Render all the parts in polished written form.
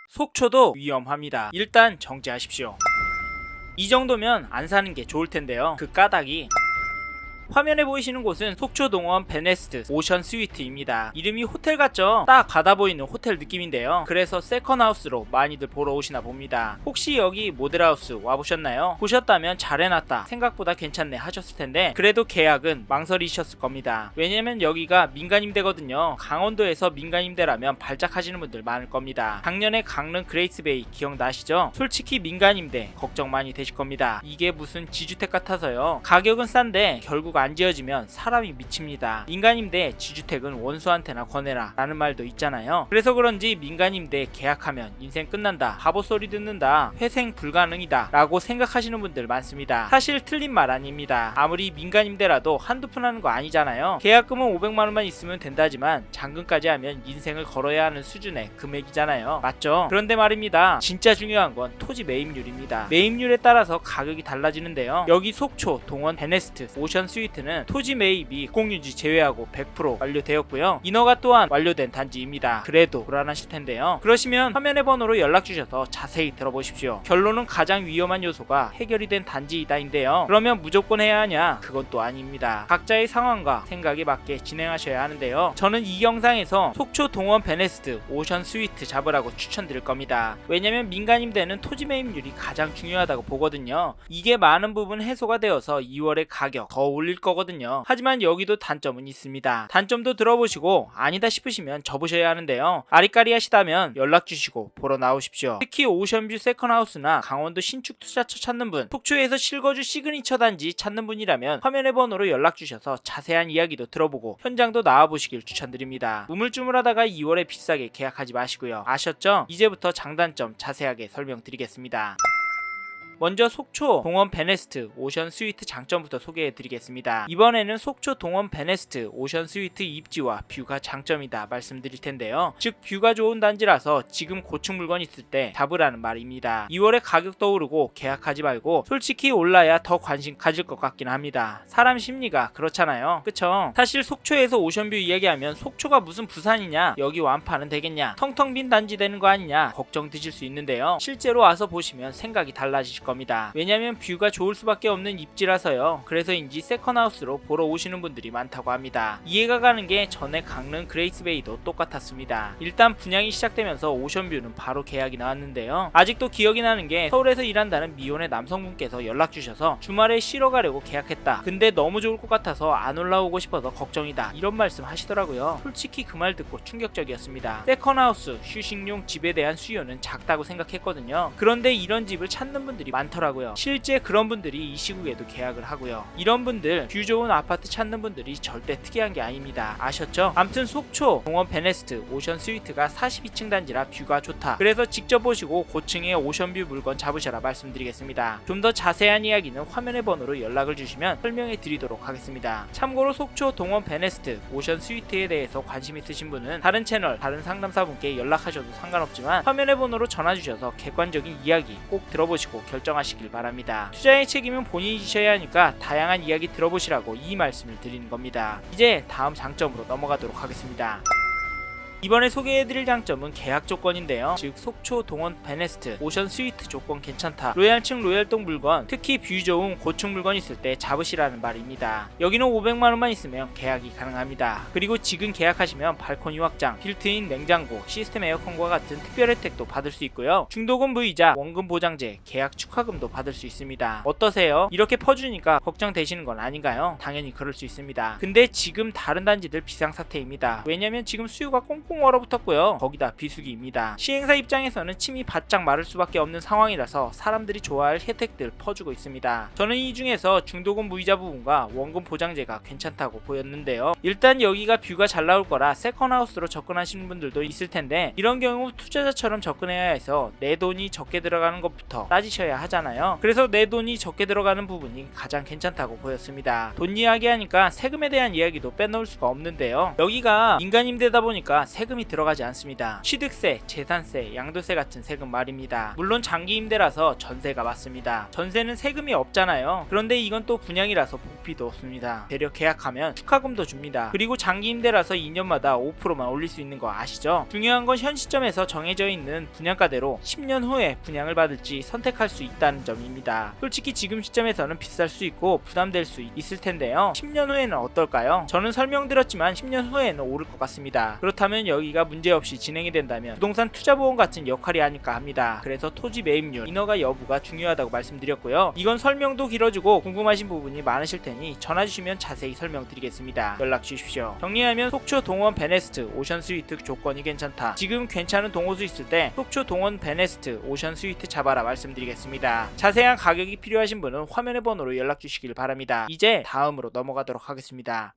속초도 위험합니다. 일단 정지하십시오. 이 정도면 안 사는 게 좋을 텐데요. 그 까닭이 화면에 보이시는 곳은 속초동원 베네스트 오션 스위트입니다. 이름이 호텔 같죠? 딱 가다 보이는 호텔 느낌인데요. 그래서 세컨하우스로 많이들 보러 오시나 봅니다. 혹시 여기 모델하우스 와보셨나요? 보셨다면 잘해놨다, 생각보다 괜찮네 하셨을 텐데 그래도 계약은 망설이셨을 겁니다. 왜냐면 여기가 민간임대거든요. 강원도에서 민간임대라면 발작하시는 분들 많을 겁니다. 작년에 강릉 그레이스베이 기억나시죠? 솔직히 민간임대 걱정 많이 되실 겁니다. 이게 무슨 지주택 같아서요. 가격은 싼데 결국 안 지어지면 사람이 미칩니다. 민간임대 지주택은 원수한테나 권해라 라는 말도 있잖아요. 그래서 그런지 민간임대 계약하면 인생 끝난다, 바보 소리 듣는다, 회생 불가능이다 라고 생각하시는 분들 많습니다. 사실 틀린 말 아닙니다. 아무리 민간임대라도 한두 푼 하는 거 아니잖아요. 계약금은 500만원만 있으면 된다지만 잔금까지 하면 인생을 걸어야 하는 수준의 금액이잖아요. 맞죠? 그런데 말입니다. 진짜 중요한 건 토지 매입률입니다. 매입률에 따라서 가격이 달라지는데요. 여기 속초 동원 베네스트 오션 스위트는 토지 매입이 공유지 제외하고 100% 완료되었고요. 인허가 또한 완료된 단지입니다. 그래도 불안하실 텐데요. 그러시면 화면의 번호로 연락 주셔서 자세히 들어보십시오. 결론은 가장 위험한 요소가 해결이 된 단지이다인데요. 그러면 무조건 해야 하냐? 그건 또 아닙니다. 각자의 상황과 생각에 맞게 진행하셔야 하는데요. 저는 이 영상에서 속초 동원 베네스트 오션 스위트 잡으라고 추천드릴 겁니다. 왜냐면 민간임대는 토지 매입률이 가장 중요하다고 보거든요. 이게 많은 부분 해소가 되어서 2월에 가격 더 올릴 거거든요. 하지만 여기도 단점은 있습니다. 단점도 들어보시고 아니다 싶으시면 접으셔야 하는데요. 아리까리 하시다면 연락 주시고 보러 나오십시오. 특히 오션뷰 세컨하우스나 강원도 신축 투자처 찾는 분, 속초에서 실거주 시그니처 단지 찾는 분이라면 화면의 번호로 연락 주셔서 자세한 이야기도 들어보고 현장도 나와보시길 추천드립니다. 우물쭈물하다가 2월에 비싸게 계약하지 마시고요. 아셨죠? 이제부터 장단점 자세하게 설명드리겠습니다. 먼저 속초 동원 베네스트 오션 스위트 장점부터 소개해드리겠습니다. 이번에는 속초 동원 베네스트 오션 스위트 입지와 뷰가 장점이다 말씀드릴 텐데요. 즉 뷰가 좋은 단지라서 지금 고층 물건 있을 때 잡으라는 말입니다. 2월에 가격도 오르고 계약하지 말고 솔직히 올라야 더 관심 가질 것 같긴 합니다. 사람 심리가 그렇잖아요. 그쵸? 사실 속초에서 오션뷰 이야기하면 속초가 무슨 부산이냐, 여기 완파는 되겠냐, 텅텅 빈 단지 되는 거 아니냐 걱정 드실 수 있는데요. 실제로 와서 보시면 생각이 달라지실 겁니다. 왜냐면 뷰가 좋을 수밖에 없는 입지라서요. 그래서인지 세컨하우스로 보러 오시는 분들이 많다고 합니다. 이해가 가는 게 전에 강릉 그레이스베이도 똑같았습니다. 일단 분양이 시작되면서 오션뷰는 바로 계약이 나왔는데요. 아직도 기억이 나는 게 서울에서 일한다는 미혼의 남성분께서 연락 주셔서 주말에 쉬러 가려고 계약했다. 근데 너무 좋을 것 같아서 안 올라오고 싶어서 걱정이다. 이런 말씀 하시더라고요. 솔직히 그 말 듣고 충격적이었습니다. 세컨하우스, 휴식용 집에 대한 수요는 작다고 생각했거든요. 그런데 이런 집을 찾는 분들이 많더라고요. 실제 그런 분들이 이 시국에도 계약을 하고요. 이런 분들, 뷰 좋은 아파트 찾는 분들이 절대 특이한 게 아닙니다. 아셨죠? 암튼 속초 동원 베네스트 오션 스위트가 42층 단지라 뷰가 좋다. 그래서 직접 보시고 고층의 오션뷰 물건 잡으셔라 말씀드리겠습니다. 좀 더 자세한 이야기는 화면의 번호로 연락을 주시면 설명해 드리도록 하겠습니다. 참고로 속초 동원 베네스트 오션 스위트에 대해서 관심 있으신 분은 다른 채널, 다른 상담사분께 연락하셔도 상관없지만 화면의 번호로 전화 주셔서 객관적인 이야기 꼭 들어보시고 결정하시길 바랍니다. 투자의 책임은 본인이 지셔야 하니까 다양한 이야기 들어보시라고 이 말씀을 드리는 겁니다. 이제 다음 장점으로 넘어가도록 하겠습니다. 이번에 소개해드릴 장점은 계약 조건인데요. 즉 속초 동원 베네스트 오션 스위트 조건 괜찮다, 로얄층 로얄동 물건, 특히 뷰 좋은 고층 물건 있을 때 잡으시라는 말입니다. 여기는 500만원만 있으면 계약이 가능합니다. 그리고 지금 계약하시면 발코니 확장, 빌트인 냉장고, 시스템 에어컨과 같은 특별 혜택도 받을 수 있고요. 중도금 무이자, 원금 보장제, 계약 축하금도 받을 수 있습니다. 어떠세요? 이렇게 퍼주니까 걱정되시는 건 아닌가요? 당연히 그럴 수 있습니다. 근데 지금 다른 단지들 비상사태입니다. 왜냐면 지금 수요가 꽁꽁 얼어붙었고요. 거기다 비수기입니다. 시행사 입장에서는 침이 바짝 마를 수밖에 없는 상황이라서 사람들이 좋아할 혜택들 퍼주고 있습니다. 저는 이 중에서 중도금 무이자 부분과 원금 보장제가 괜찮다고 보였는데요. 일단 여기가 뷰가 잘 나올 거라 세컨하우스로 접근하시는 분들도 있을 텐데 이런 경우 투자자처럼 접근해야 해서 내 돈이 적게 들어가는 것부터 따지셔야 하잖아요. 그래서 내 돈이 적게 들어가는 부분이 가장 괜찮다고 보였습니다. 돈 이야기하니까 세금에 대한 이야기도 빼놓을 수가 없는데요. 여기가 민간임대다 보니까 세금이 들어가지 않습니다. 취득세, 재산세, 양도세 같은 세금 말입니다. 물론 장기 임대라서 전세가 맞습니다. 전세는 세금이 없잖아요. 그런데 이건 또 분양이라서 복비도 없습니다. 대려 계약하면 축하금도 줍니다. 그리고 장기 임대라서 2년마다 5%만 올릴 수 있는 거 아시죠? 중요한 건 현 시점에서 정해져 있는 분양가대로 10년 후에 분양을 받을지 선택할 수 있다는 점입니다. 솔직히 지금 시점에서는 비쌀 수 있고 부담될 수 있을 텐데요. 10년 후에는 어떨까요? 저는 설명드렸지만 10년 후에는 오를 것 같습니다. 그렇다면 여기가 문제없이 진행이 된다면 부동산 투자보험 같은 역할이 아닐까 합니다. 그래서 토지 매입률, 인허가 여부가 중요하다고 말씀드렸고요. 이건 설명도 길어지고 궁금하신 부분이 많으실 테니 전화주시면 자세히 설명드리겠습니다. 연락 주십시오. 정리하면 속초 동원 베네스트 오션 스위트 조건이 괜찮다. 지금 괜찮은 동호수 있을 때 속초 동원 베네스트 오션 스위트 잡아라 말씀드리겠습니다. 자세한 가격이 필요하신 분은 화면의 번호로 연락 주시길 바랍니다. 이제 다음으로 넘어가도록 하겠습니다.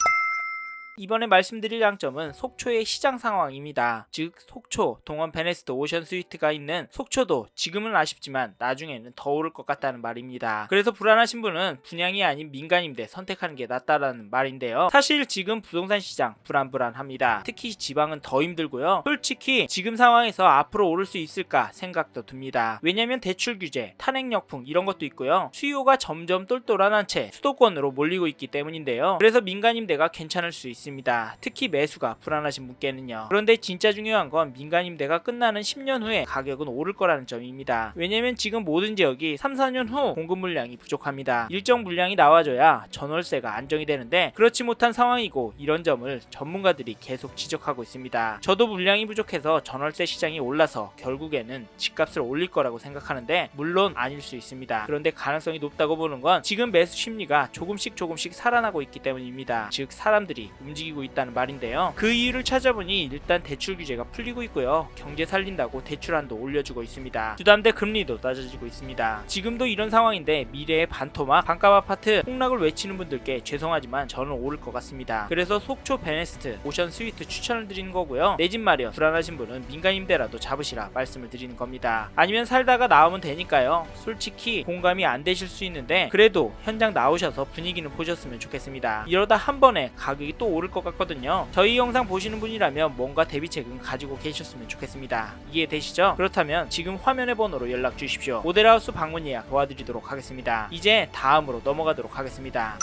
이번에 말씀드릴 장점은 속초의 시장 상황입니다. 즉 속초, 동원 베네스트 오션 스위트가 있는 속초도 지금은 아쉽지만 나중에는 더 오를 것 같다는 말입니다. 그래서 불안하신 분은 분양이 아닌 민간임대 선택하는 게 낫다라는 말인데요. 사실 지금 부동산 시장 불안합니다. 특히 지방은 더 힘들고요. 솔직히 지금 상황에서 앞으로 오를 수 있을까 생각도 듭니다. 왜냐면 대출 규제, 탄핵역풍 이런 것도 있고요. 수요가 점점 똘똘한 채 수도권으로 몰리고 있기 때문인데요. 그래서 민간임대가 괜찮을 수 있습니다. 특히 매수가 불안하신 분께는요. 그런데 진짜 중요한 건 민간임대가 끝나는 10년 후에 가격은 오를 거라는 점입니다. 왜냐면 지금 모든 지역이 3, 4년 후 공급 물량이 부족합니다. 일정 물량이 나와줘야 전월세가 안정이 되는데 그렇지 못한 상황이고 이런 점을 전문가들이 계속 지적하고 있습니다. 저도 물량이 부족해서 전월세 시장이 올라서 결국에는 집값을 올릴 거라고 생각하는데 물론 아닐 수 있습니다. 그런데 가능성이 높다고 보는 건 지금 매수 심리가 조금씩 살아나고 있기 때문입니다. 즉 사람들이 움직이고 있다는 말인데요. 그 이유를 찾아보니 일단 대출 규제가 풀리고 있고요. 경제 살린다고 대출한도 올려주고 있습니다. 주담대 금리도 낮아지고 있습니다. 지금도 이런 상황인데 미래의 반토막, 반값 아파트 폭락을 외치는 분들께 죄송하지만 저는 오를 것 같습니다. 그래서 속초 베네스트 오션 스위트 추천을 드리는 거고요. 내 집 마련 불안하신 분은 민간임대라도 잡으시라 말씀을 드리는 겁니다. 아니면 살다가 나오면 되니까요. 솔직히 공감이 안 되실 수 있는데 그래도 현장 나오셔서 분위기는 보셨으면 좋겠습니다. 이러다 한 번에 가격이 또 오를 것 같거든요. 저희 영상 보시는 분이라면 뭔가 대비책은 가지고 계셨으면 좋겠습니다. 이해되시죠? 그렇다면 지금 화면의 번호로 연락 주십시오. 모델하우스 방문 예약 도와드리도록 하겠습니다. 이제 다음으로 넘어가도록 하겠습니다.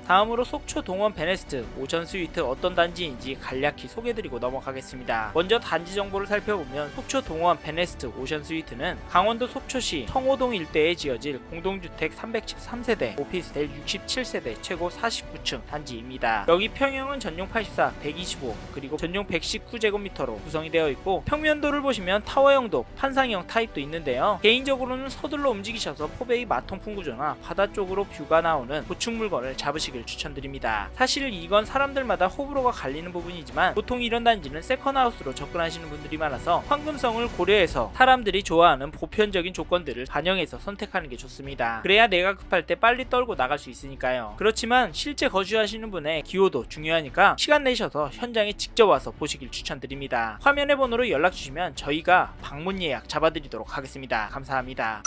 다음으로 속초 동원 베네스트 오션 스위트 어떤 단지인지 간략히 소개드리고 넘어가겠습니다. 먼저 단지 정보를 살펴보면 속초 동원 베네스트 오션 스위트는 강원도 속초시 청호동 일대에 지어질 공동주택 313세대, 오피스텔 67세대, 최고 49층 단지입니다. 여기 평형은 전용 84, 125, 그리고 전용 119제곱미터로 구성이 되어 있고 평면도를 보시면 타워형도 판상형 타입도 있는데요. 개인적으로는 서둘러 움직이셔서 포베이 마통풍 구조나 바다 쪽으로 뷰가 나오는 고층 물건을 잡으시길 추천드립니다. 사실 이건 사람들마다 호불호가 갈리는 부분이지만 보통 이런 단지는 세컨하우스로 접근하시는 분들이 많아서 황금성을 고려해서 사람들이 좋아하는 보편적인 조건들을 반영해서 선택하는 게 좋습니다. 그래야 내가 급할 때 빨리 떨고 나갈 수 있으니까요. 그렇지만 실제 거주하시는 분의 기호도 중요하니까 시간 내셔서 현장에 직접 와서 보시길 추천드립니다. 화면의 번호로 연락 주시면 저희가 방문 예약 잡아드리도록 하겠습니다. 감사합니다.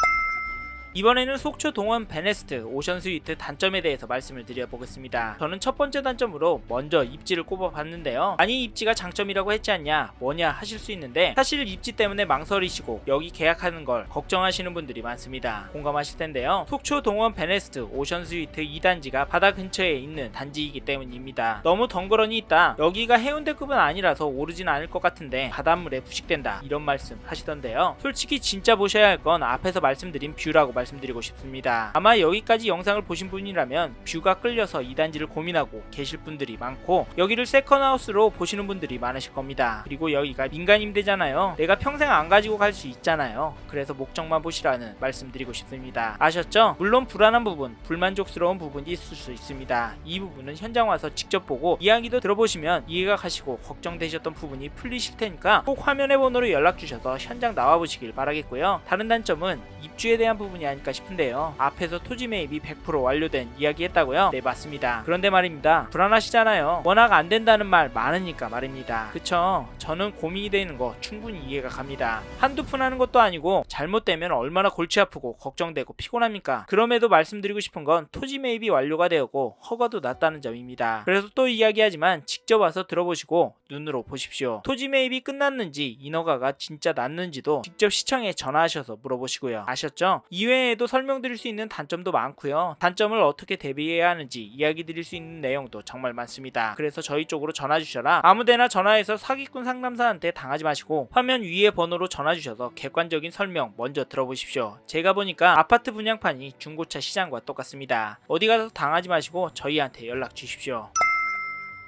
이번에는 속초 동원 베네스트 오션 스위트 단점에 대해서 말씀을 드려보겠습니다. 저는 첫 번째 단점으로 먼저 입지를 꼽아봤는데요. 아니 입지가 장점이라고 했지 않냐 뭐냐 하실 수 있는데 사실 입지 때문에 망설이시고 여기 계약하는 걸 걱정하시는 분들이 많습니다. 공감하실 텐데요. 속초 동원 베네스트 오션 스위트 2단지가 바다 근처에 있는 단지이기 때문입니다. 너무 덩그러니 있다, 여기가 해운대급은 아니라서 오르진 않을 것 같은데 바닷물에 부식된다, 이런 말씀 하시던데요. 솔직히 진짜 보셔야 할 건 앞에서 말씀드린 뷰라고 말씀드리고 싶습니다. 아마 여기까지 영상을 보신 분이라면 뷰가 끌려서 이 단지를 고민하고 계실 분들이 많고 여기를 세컨하우스로 보시는 분들이 많으실 겁니다. 그리고 여기가 민간임대잖아요. 내가 평생 안 가지고 갈 수 있잖아요. 그래서 목적만 보시라는 말씀드리고 싶습니다. 아셨죠? 물론 불안한 부분, 불만족스러운 부분이 있을 수 있습니다. 이 부분은 현장 와서 직접 보고 이야기도 들어보시면 이해가 가시고 걱정되셨던 부분이 풀리실 테니까 꼭 화면의 번호로 연락 주셔서 현장 나와 보시길 바라겠고요. 다른 단점은 입주에 대한 부분이 아닐까 싶은데요. 앞에서 토지 매입이 100% 완료된 이야기 했다고요? 네, 맞습니다. 그런데 말입니다. 불안하시잖아요. 워낙 안 된다는 말 많으니까 말입니다. 그쵸? 저는 고민이 되는 거 충분히 이해가 갑니다. 한두 푼 하는 것도 아니고 잘못되면 얼마나 골치 아프고 걱정되고 피곤합니까? 그럼에도 말씀드리고 싶은 건 토지 매입이 완료가 되었고 허가도 났다는 점입니다. 그래서 또 이야기하지만 직접 와서 들어보시고 눈으로 보십시오. 토지 매입이 끝났는지 인허가가 진짜 났는지도 직접 시청에 전화하셔서 물어보시고요. 아셨죠? 이외에도 설명드릴 수 있는 단점도 많고요. 단점을 어떻게 대비해야 하는지 이야기 드릴 수 있는 내용도 정말 많습니다. 그래서 저희 쪽으로 전화 주셔라. 아무데나 전화해서 사기꾼 상담사한테 당하지 마시고 화면 위에 번호로 전화 주셔서 객관적인 설명 먼저 들어보십시오. 제가 보니까 아파트 분양판이 중고차 시장과 똑같습니다. 어디 가서 당하지 마시고 저희한테 연락 주십시오.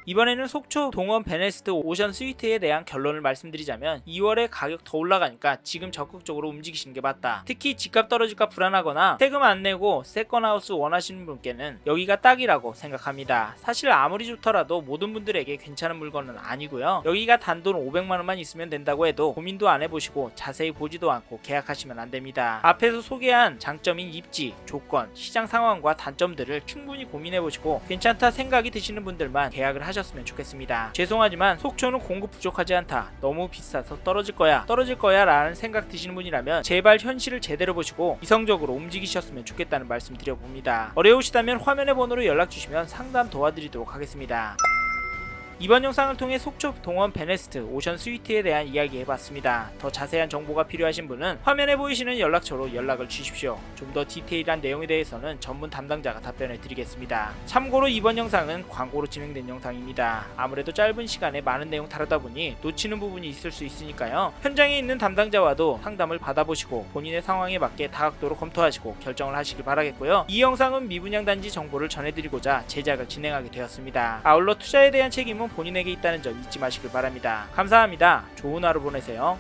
이번에는 속초 동원 베네스트 오션 스위트에 대한 결론을 말씀드리자면 2월에 가격 더 올라가니까 지금 적극적으로 움직이시는 게 맞다. 특히 집값 떨어질까 불안하거나 세금 안 내고 세컨하우스 원하시는 분께는 여기가 딱이라고 생각합니다. 사실 아무리 좋더라도 모든 분들에게 괜찮은 물건은 아니고요. 여기가 단돈 500만원만 있으면 된다고 해도 고민도 안 해보시고 자세히 보지도 않고 계약하시면 안 됩니다. 앞에서 소개한 장점인 입지, 조건, 시장 상황과 단점들을 충분히 고민해보시고 괜찮다 생각이 드시는 분들만 계약을 하셨으면 좋겠습니다. 죄송하지만 속초는 공급 부족하지 않다. 너무 비싸서 떨어질 거야 라는 생각 드시는 분이라면 제발 현실을 제대로 보시고 이성적으로 움직이셨으면 좋겠다는 말씀 드려봅니다. 어려우시다면 화면의 번호로 연락 주시면 상담 도와드리도록 하겠습니다. 이번 영상을 통해 속초 동원 베네스트 오션 스위트에 대한 이야기 해봤습니다. 더 자세한 정보가 필요하신 분은 화면에 보이시는 연락처로 연락을 주십시오. 좀 더 디테일한 내용에 대해서는 전문 담당자가 답변해 드리겠습니다. 참고로 이번 영상은 광고로 진행된 영상입니다. 아무래도 짧은 시간에 많은 내용 다루다 보니 놓치는 부분이 있을 수 있으니까요. 현장에 있는 담당자와도 상담을 받아보시고 본인의 상황에 맞게 다각도로 검토하시고 결정을 하시길 바라겠고요. 이 영상은 미분양단지 정보를 전해드리고자 제작을 진행하게 되었습니다. 아울러 투자에 대한 책임은 본인에게 있다는 점 잊지 마시길 바랍니다. 감사합니다. 좋은 하루 보내세요.